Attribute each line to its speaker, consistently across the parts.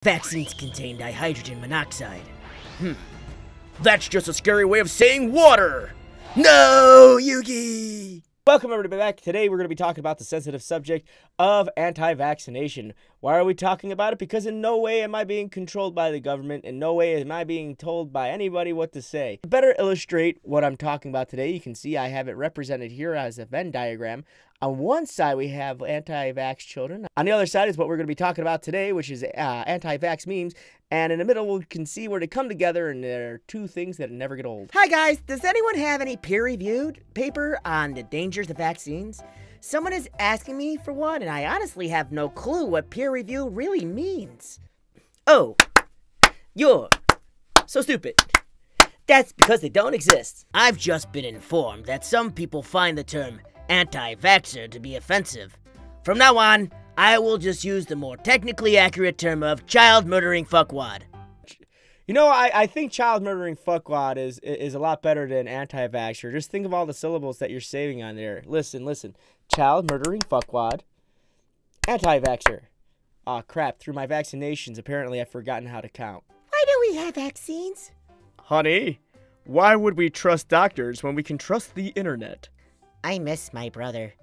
Speaker 1: Vaccines contain dihydrogen monoxide. That's just a scary way of saying water! No, Yugi! Welcome everybody back. Today we're going to be talking about the sensitive subject of anti-vaccination. Why are we talking about it? Because in no way am I being controlled by the government. In no way am I being told by anybody what to say. To better illustrate what I'm talking about today, you can see I have it represented here as a Venn diagram. On one side we have anti-vax children. On the other side is what we're going to be talking about today, which is anti-vax memes. And in the middle we can see where they come together, and there are two things that never get old. Hi guys, does anyone have any peer-reviewed paper on the dangers of vaccines? Someone is asking me for one, and I honestly have no clue what peer review really means. Oh, you're so stupid. That's because they don't exist. I've just been informed that some people find the term anti-vaxxer to be offensive. From now on, I will just use the more technically accurate term of child-murdering fuckwad. You know, I think child-murdering fuckwad is a lot better than anti-vaxxer. Just think of all the syllables that you're saving on there. Listen. Child-murdering fuckwad. Anti-vaxxer. Aw, crap. Through my vaccinations, apparently I've forgotten how to count.
Speaker 2: Why do we have vaccines?
Speaker 3: Honey, why would we trust doctors when we can trust the internet?
Speaker 2: I miss my brother.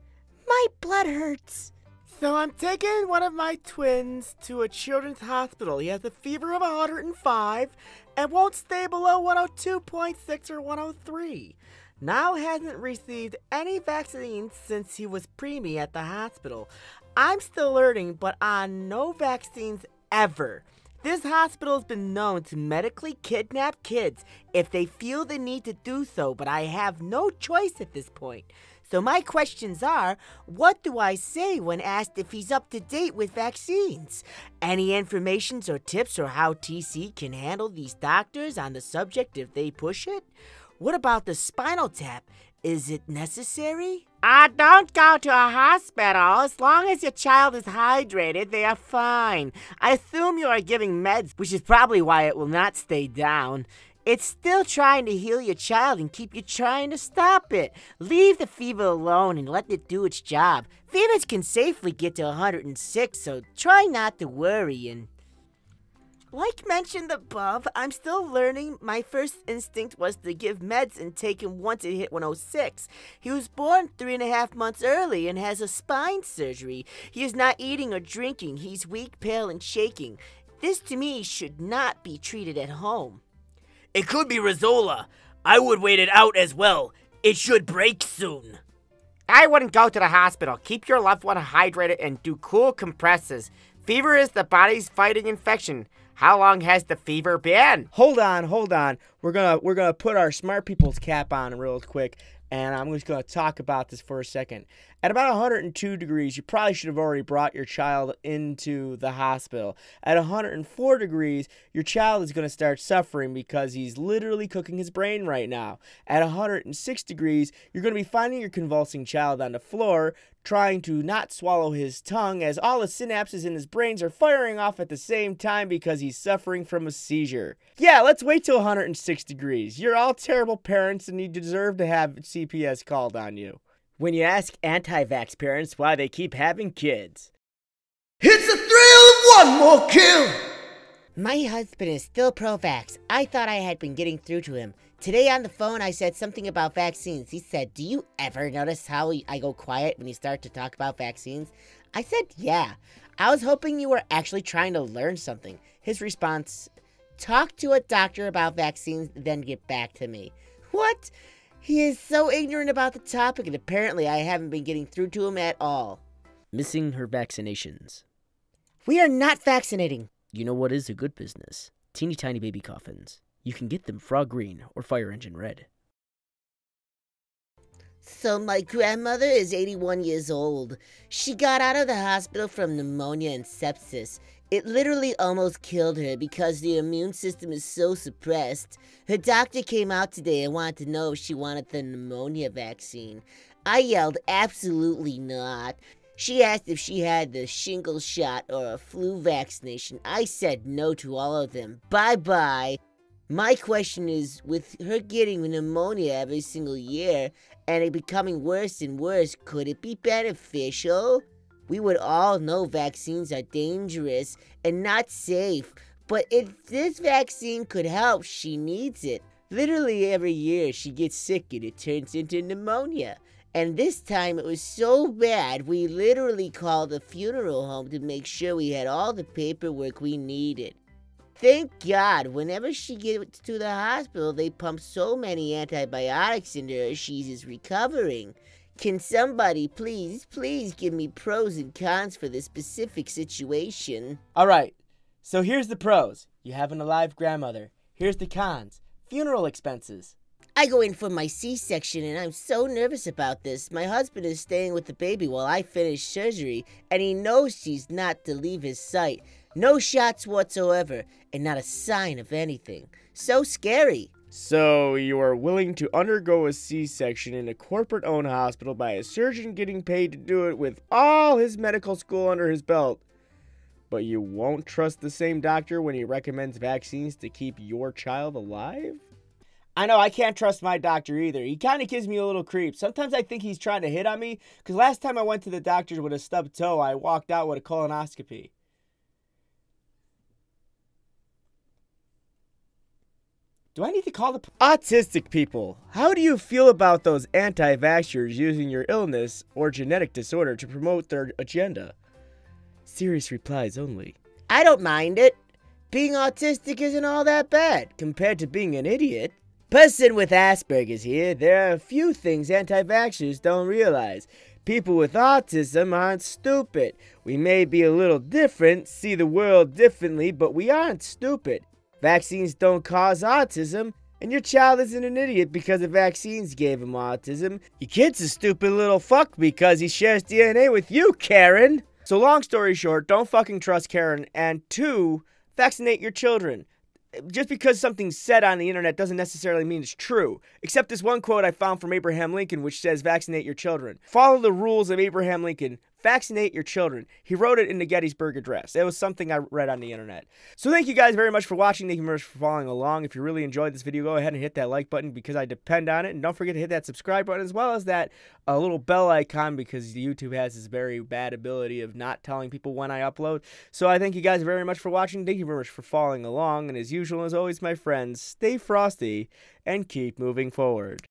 Speaker 2: My blood hurts.
Speaker 4: So I'm taking one of my twins to a children's hospital. He has a fever of 105 and won't stay below 102.6 or 103. Now hasn't received any vaccines since he was preemie at the hospital. I'm still learning, but on no vaccines ever. This hospital has been known to medically kidnap kids if they feel the need to do so, but I have no choice at this point. So my questions are, what do I say when asked if he's up to date with vaccines? Any information or tips or how TC can handle these doctors on the subject if they push it? What about the spinal tap? Is it necessary? Don't go to a hospital. As long as your child is hydrated, they are fine. I assume you are giving meds, which is probably why it will not stay down. It's still trying to heal your child and keep you trying to stop it. Leave the fever alone and let it do its job. Fevers can safely get to 106, so try not to worry. And like mentioned above, I'm still learning. My first instinct was to give meds and take him once it hit 106. He was born 3.5 months early and has a spine surgery. He is not eating or drinking. He's weak, pale, and shaking. This to me should not be treated at home.
Speaker 1: It could be Rhubella. I would wait it out as well. It should break soon.
Speaker 4: I wouldn't go to the hospital. Keep your loved one hydrated and do cool compresses. Fever is the body's fighting infection. How long has the fever been?
Speaker 3: Hold on. We're gonna put our smart people's cap on real quick, and I'm just gonna talk about this for a second. At about 102 degrees, you probably should have already brought your child into the hospital. At 104 degrees, your child is going to start suffering because he's literally cooking his brain right now. At 106 degrees, you're going to be finding your convulsing child on the floor, trying to not swallow his tongue as all the synapses in his brains are firing off at the same time because he's suffering from a seizure. Yeah, let's wait till 106 degrees. You're all terrible parents and you deserve to have CPS called on you.
Speaker 1: When you ask anti-vax parents why they keep having kids.
Speaker 2: It's the thrill of one more kill! My husband is still pro-vax. I thought I had been getting through to him. Today on the phone I said something about vaccines. He said, "Do you ever notice how I go quiet when you start to talk about vaccines?" I said, "Yeah." I was hoping you were actually trying to learn something. His response, "Talk to a doctor about vaccines, then get back to me." What? He is so ignorant about the topic, and apparently I haven't been getting through to him at all.
Speaker 1: Missing her vaccinations.
Speaker 2: We are not vaccinating.
Speaker 1: You know what is a good business? Teeny tiny baby coffins. You can get them frog green or fire engine red.
Speaker 2: So my grandmother is 81 years old. She got out of the hospital from pneumonia and sepsis. It literally almost killed her because the immune system is so suppressed. Her doctor came out today and wanted to know if she wanted the pneumonia vaccine. I yelled, absolutely not. She asked if she had the shingles shot or a flu vaccination. I said no to all of them. Bye-bye. My question is, with her getting pneumonia every single year and it becoming worse and worse, could it be beneficial? We would all know vaccines are dangerous and not safe, but if this vaccine could help, she needs it. Literally every year she gets sick and it turns into pneumonia. And this time it was so bad, we literally called the funeral home to make sure we had all the paperwork we needed. Thank God, whenever she gets to the hospital, they pump so many antibiotics into her, she's recovering. Can somebody please give me pros and cons for this specific situation?
Speaker 3: Alright, so here's the pros. You have an alive grandmother. Here's the cons. Funeral expenses.
Speaker 2: I go in for my C-section and I'm so nervous about this. My husband is staying with the baby while I finish surgery, and he knows she's not to leave his sight. No shots whatsoever, and not a sign of anything. So scary.
Speaker 3: So you are willing to undergo a C-section in a corporate-owned hospital by a surgeon getting paid to do it with all his medical school under his belt. But you won't trust the same doctor when he recommends vaccines to keep your child alive? I know, I can't trust my doctor either. He kind of gives me a little creep. Sometimes I think he's trying to hit on me, because last time I went to the doctor with a stubbed toe, I walked out with a colonoscopy. Do I need to call the... Autistic people, how do you feel about those anti-vaxxers using your illness or genetic disorder to promote their agenda? Serious replies only.
Speaker 2: I don't mind it. Being autistic isn't all that bad compared to being an idiot. Person with Asperger's here. There are a few things anti-vaxxers don't realize. People with autism aren't stupid. We may be a little different, see the world differently, but we aren't stupid. Vaccines don't cause autism, and your child isn't an idiot because the vaccines gave him autism. Your kid's a stupid little fuck because he shares DNA with you, Karen. So long story short, don't fucking trust Karen, and 2, vaccinate your children. Just because something's said on the internet doesn't necessarily mean it's true. Except this one quote I found from Abraham Lincoln which says vaccinate your children. Follow the rules of Abraham Lincoln. Vaccinate your children. He wrote it in the Gettysburg Address. It was something I read on the internet. So thank you guys very much for watching. Thank you very much for following along. If you really enjoyed this video, go ahead and hit that like button because I depend on it. And don't forget to hit that subscribe button as well as that little bell icon because YouTube has this very bad ability of not telling people when I upload. So I thank you guys very much for watching. Thank you very much for following along. And as usual, as always, my friends, stay frosty and keep moving forward.